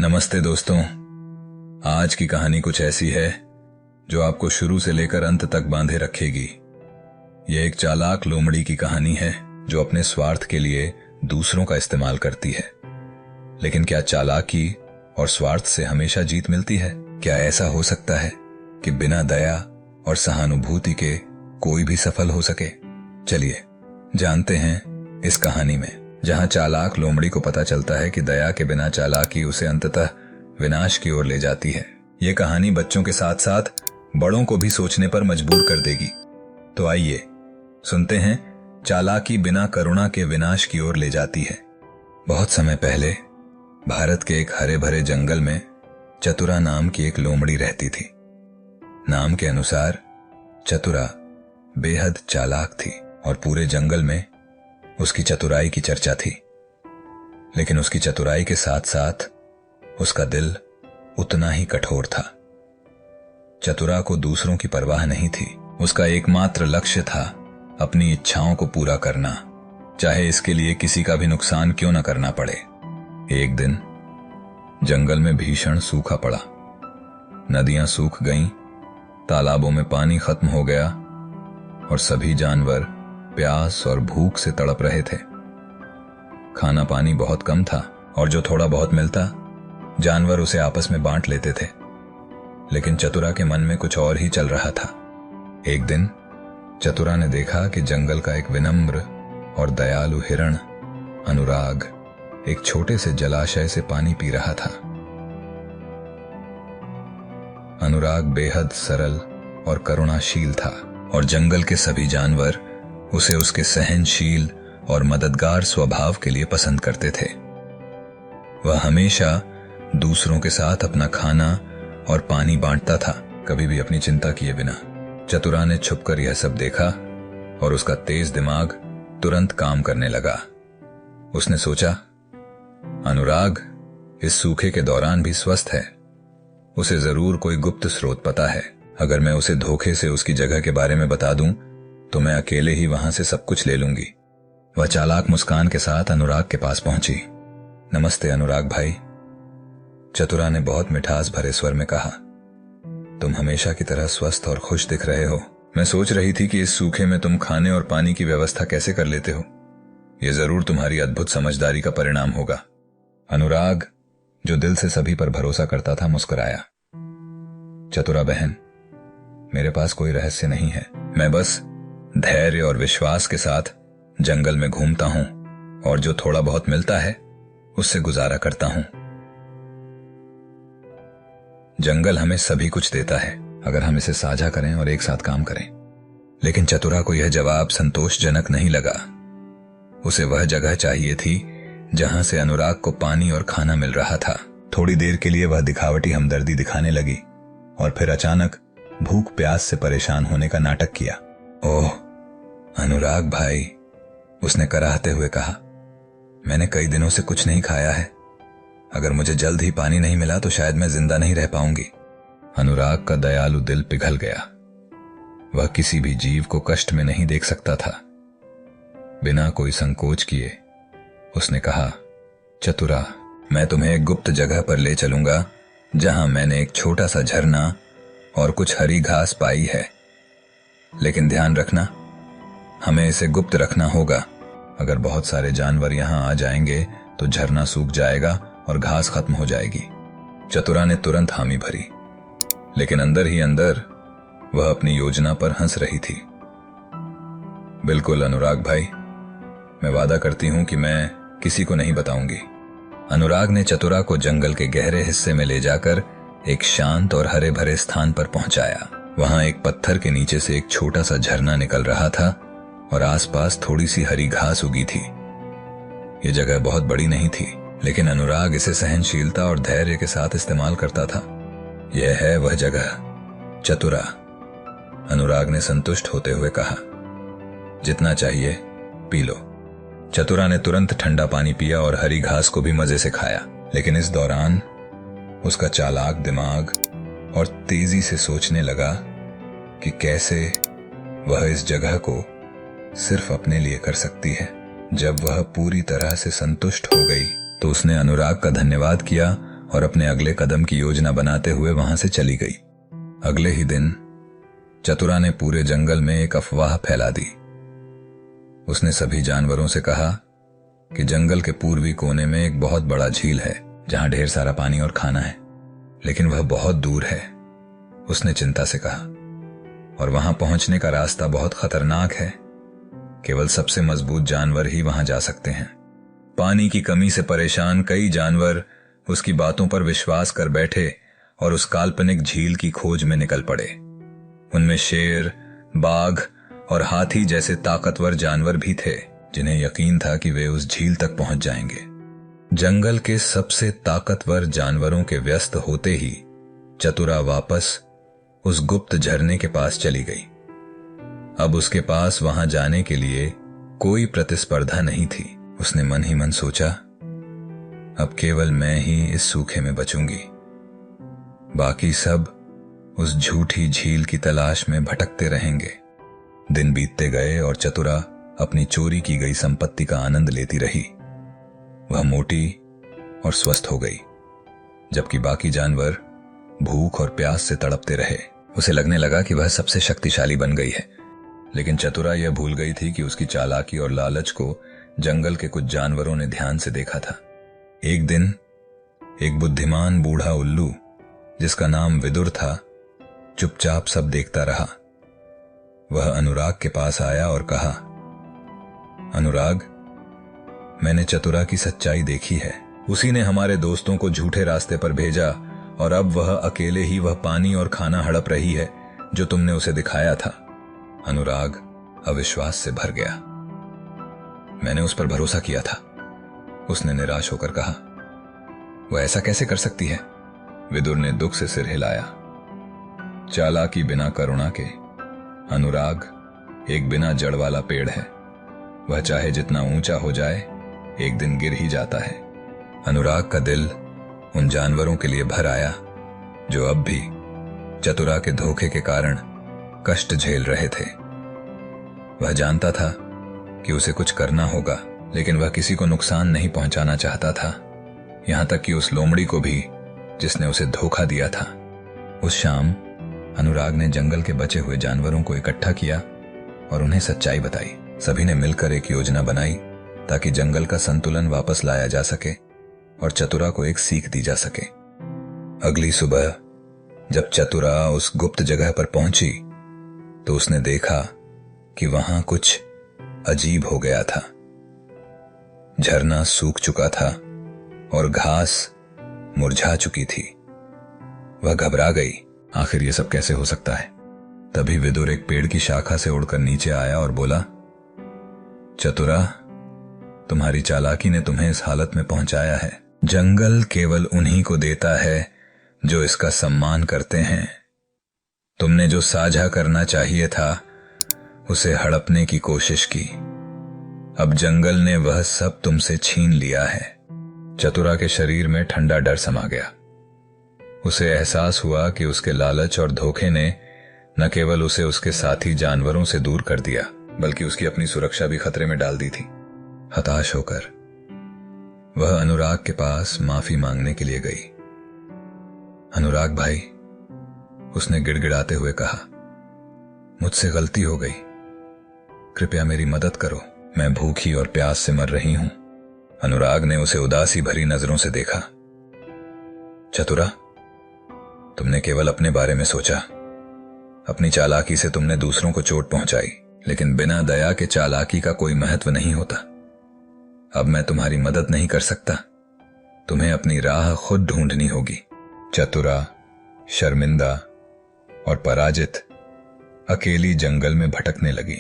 नमस्ते दोस्तों। आज की कहानी कुछ ऐसी है जो आपको शुरू से लेकर अंत तक बांधे रखेगी। यह एक चालाक लोमड़ी की कहानी है जो अपने स्वार्थ के लिए दूसरों का इस्तेमाल करती है। लेकिन क्या चालाकी और स्वार्थ से हमेशा जीत मिलती है? क्या ऐसा हो सकता है कि बिना दया और सहानुभूति के कोई भी सफल हो सके? चलिए जानते हैं इस कहानी में, जहां चालाक लोमड़ी को पता चलता है कि दया के बिना चालाकी उसे अंततः विनाश की ओर ले जाती है। यह कहानी बच्चों के साथ साथ बड़ों को भी सोचने पर मजबूर कर देगी। तो आइए सुनते हैं चालाकी बिना करुणा के विनाश की ओर ले जाती है। बहुत समय पहले भारत के एक हरे भरे जंगल में चतुरा नाम की एक लोमड़ी रहती थी। नाम के अनुसार चतुरा बेहद चालाक थी और पूरे जंगल में उसकी चतुराई की चर्चा थी। लेकिन उसकी चतुराई के साथ साथ उसका दिल उतना ही कठोर था। चतुरा को दूसरों की परवाह नहीं थी। उसका एकमात्र लक्ष्य था अपनी इच्छाओं को पूरा करना, चाहे इसके लिए किसी का भी नुकसान क्यों न करना पड़े। एक दिन जंगल में भीषण सूखा पड़ा। नदियां सूख गईं, तालाबों में पानी खत्म हो गया और सभी जानवर प्यास और भूख से तड़प रहे थे। खाना पानी बहुत कम था और जो थोड़ा बहुत मिलता जानवर उसे आपस में बांट लेते थे। लेकिन चतुरा के मन में कुछ और ही चल रहा था। एक दिन चतुरा ने देखा कि जंगल का एक विनम्र और दयालु हिरण अनुराग एक छोटे से जलाशय से पानी पी रहा था। अनुराग बेहद सरल और करुणाशील था और जंगल के सभी जानवर उसे उसके सहनशील और मददगार स्वभाव के लिए पसंद करते थे। वह हमेशा दूसरों के साथ अपना खाना और पानी बांटता था, कभी भी अपनी चिंता किए बिना। चतुरा ने छुपकर यह सब देखा और उसका तेज दिमाग तुरंत काम करने लगा। उसने सोचा, अनुराग इस सूखे के दौरान भी स्वस्थ है। उसे जरूर कोई गुप्त स्रोत पता है। अगर मैं उसे धोखे से उसकी जगह के बारे में बता दूं तो मैं अकेले ही वहां से सब कुछ ले लूंगी। वह चालाक मुस्कान के साथ अनुराग के पास पहुंची। नमस्ते अनुराग भाई, चतुरा ने बहुत मिठास भरे स्वर में कहा। तुम हमेशा की तरह स्वस्थ और खुश दिख रहे हो। मैं सोच रही थी कि इस सूखे में तुम खाने और पानी की व्यवस्था कैसे कर लेते हो। यह जरूर तुम्हारी अद्भुत समझदारी का परिणाम होगा। अनुराग, जो दिल से सभी पर भरोसा करता था, मुस्कुराया। चतुरा बहन, मेरे पास कोई रहस्य नहीं है। मैं बस धैर्य और विश्वास के साथ जंगल में घूमता हूं और जो थोड़ा बहुत मिलता है उससे गुजारा करता हूं। जंगल हमें सभी कुछ देता है अगर हम इसे साझा करें और एक साथ काम करें। लेकिन चतुरा को यह जवाब संतोषजनक नहीं लगा। उसे वह जगह चाहिए थी जहां से अनुराग को पानी और खाना मिल रहा था। थोड़ी देर के लिए वह दिखावटी हमदर्दी दिखाने लगी और फिर अचानक भूख प्यास से परेशान होने का नाटक किया। ओह अनुराग भाई, उसने कराहते हुए कहा, मैंने कई दिनों से कुछ नहीं खाया है। अगर मुझे जल्द ही पानी नहीं मिला तो शायद मैं जिंदा नहीं रह पाऊंगी। अनुराग का दयालु दिल पिघल गया। वह किसी भी जीव को कष्ट में नहीं देख सकता था। बिना कोई संकोच किए उसने कहा, चतुरा, मैं तुम्हें एक गुप्त जगह पर ले चलूंगा जहां मैंने एक छोटा सा झरना और कुछ हरी घास पाई है। लेकिन ध्यान रखना, हमें इसे गुप्त रखना होगा। अगर बहुत सारे जानवर यहां आ जाएंगे तो झरना सूख जाएगा और घास खत्म हो जाएगी। चतुरा ने तुरंत हामी भरी, लेकिन अंदर ही अंदर वह अपनी योजना पर हंस रही थी। बिल्कुल अनुराग भाई, मैं वादा करती हूं कि मैं किसी को नहीं बताऊंगी। अनुराग ने चतुरा को जंगल के गहरे हिस्से में ले जाकर एक शांत और हरे भरे स्थान पर पहुंचाया। वहां एक पत्थर के नीचे से एक छोटा सा झरना निकल रहा था और आसपास थोड़ी सी हरी घास उगी थी। यह जगह बहुत बड़ी नहीं थी, लेकिन अनुराग इसे सहनशीलता और धैर्य के साथ इस्तेमाल करता था। यह है वह जगह, चतुरा, अनुराग ने संतुष्ट होते हुए कहा। जितना चाहिए पी लो। चतुरा ने तुरंत ठंडा पानी पिया और हरी घास को भी मजे से खाया। लेकिन इस दौरान उसका चालाक दिमाग और तेजी से सोचने लगा कि कैसे वह इस जगह को सिर्फ अपने लिए कर सकती है। जब वह पूरी तरह से संतुष्ट हो गई तो उसने अनुराग का धन्यवाद किया और अपने अगले कदम की योजना बनाते हुए वहां से चली गई। अगले ही दिन चतुरा ने पूरे जंगल में एक अफवाह फैला दी। उसने सभी जानवरों से कहा कि जंगल के पूर्वी कोने में एक बहुत बड़ा झील है जहां ढेर सारा पानी और खाना है, लेकिन वह बहुत दूर है। उसने चिंता से कहा, और वहां पहुंचने का रास्ता बहुत खतरनाक है। केवल सबसे मजबूत जानवर ही वहां जा सकते हैं। पानी की कमी से परेशान कई जानवर उसकी बातों पर विश्वास कर बैठे और उस काल्पनिक झील की खोज में निकल पड़े। उनमें शेर, बाघ और हाथी जैसे ताकतवर जानवर भी थे, जिन्हें यकीन था कि वे उस झील तक पहुंच जाएंगे। जंगल के सबसे ताकतवर जानवरों के व्यस्त होते ही चतुरा वापस उस गुप्त झरने के पास चली गई। अब उसके पास वहां जाने के लिए कोई प्रतिस्पर्धा नहीं थी। उसने मन ही मन सोचा, अब केवल मैं ही इस सूखे में बचूंगी। बाकी सब उस झूठी झील की तलाश में भटकते रहेंगे। दिन बीतते गए और चतुरा अपनी चोरी की गई संपत्ति का आनंद लेती रही। वह मोटी और स्वस्थ हो गई, जबकि बाकी जानवर भूख और प्यास से तड़पते रहे। उसे लगने लगा कि वह सबसे शक्तिशाली बन गई है, लेकिन चतुरा यह भूल गई थी कि उसकी चालाकी और लालच को जंगल के कुछ जानवरों ने ध्यान से देखा था। एक दिन एक बुद्धिमान बूढ़ा उल्लू, जिसका नाम विदुर था, चुपचाप सब देखता रहा। वह अनुराग के पास आया और कहा, अनुराग, मैंने चतुरा की सच्चाई देखी है। उसी ने हमारे दोस्तों को झूठे रास्ते पर भेजा और अब वह अकेले ही वह पानी और खाना हड़प रही है जो तुमने उसे दिखाया था। अनुराग अविश्वास से भर गया। मैंने उस पर भरोसा किया था, उसने निराश होकर कहा। वह ऐसा कैसे कर सकती है? विदुर ने दुख से सिर हिलाया। चालाकी बिना करुणा के। अनुराग एक बिना जड़ वाला पेड़ है। वह चाहे जितना ऊंचा हो जाए, एक दिन गिर ही जाता है। अनुराग का दिल उन जानवरों के लिए भर आया जो अब भी चतुरा के धोखे के कारण कष्ट झेल रहे थे। वह जानता था कि उसे कुछ करना होगा, लेकिन वह किसी को नुकसान नहीं पहुंचाना चाहता था, यहां तक कि उस लोमड़ी को भी जिसने उसे धोखा दिया था। उस शाम अनुराग ने जंगल के बचे हुए जानवरों को इकट्ठा किया और उन्हें सच्चाई बताई। सभी ने मिलकर एक योजना बनाई ताकि जंगल का संतुलन वापस लाया जा सके और चतुरा को एक सीख दी जा सके। अगली सुबह जब चतुरा उस गुप्त जगह पर पहुंची तो उसने देखा कि वहां कुछ अजीब हो गया था। झरना सूख चुका था और घास मुरझा चुकी थी। वह घबरा गई, आखिर ये सब कैसे हो सकता है? तभी विदुर एक पेड़ की शाखा से उड़कर नीचे आया और बोला, चतुरा, तुम्हारी चालाकी ने तुम्हें इस हालत में पहुंचाया है। जंगल केवल उन्हीं को देता है जो इसका सम्मान करते हैं। तुमने जो साझा करना चाहिए था उसे हड़पने की कोशिश की। अब जंगल ने वह सब तुमसे छीन लिया है। चतुरा के शरीर में ठंडा डर समा गया। उसे एहसास हुआ कि उसके लालच और धोखे ने न केवल उसे उसके साथी जानवरों से दूर कर दिया, बल्कि उसकी अपनी सुरक्षा भी खतरे में डाल दी थी। हताश होकर वह अनुराग के पास माफी मांगने के लिए गई। अनुराग भाई, उसने गिड़गिड़ाते हुए कहा, मुझसे गलती हो गई, कृपया मेरी मदद करो, मैं भूखी और प्यास से मर रही हूं। अनुराग ने उसे उदासी भरी नजरों से देखा। चतुरा, तुमने केवल अपने बारे में सोचा। अपनी चालाकी से तुमने दूसरों को चोट पहुंचाई, लेकिन बिना दया के चालाकी का कोई महत्व नहीं होता। अब मैं तुम्हारी मदद नहीं कर सकता, तुम्हें अपनी राह खुद ढूंढनी होगी। चतुरा शर्मिंदा और पराजित अकेली जंगल में भटकने लगी।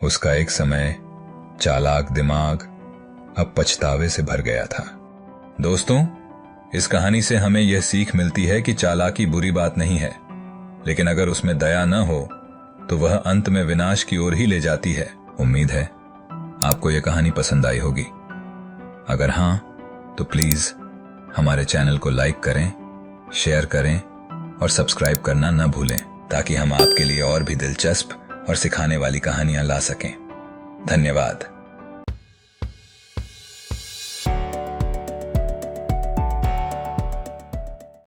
उसका एक समय चालाक दिमाग अब पछतावे से भर गया था। दोस्तों, इस कहानी से हमें यह सीख मिलती है कि चालाकी बुरी बात नहीं है, लेकिन अगर उसमें दया न हो तो वह अंत में विनाश की ओर ही ले जाती है। उम्मीद है आपको यह कहानी पसंद आई होगी। अगर हां तो प्लीज हमारे चैनल को लाइक करें, शेयर करें और सब्सक्राइब करना न भूलें, ताकि हम आपके लिए और भी दिलचस्प और सिखाने वाली कहानियां ला सकें। धन्यवाद।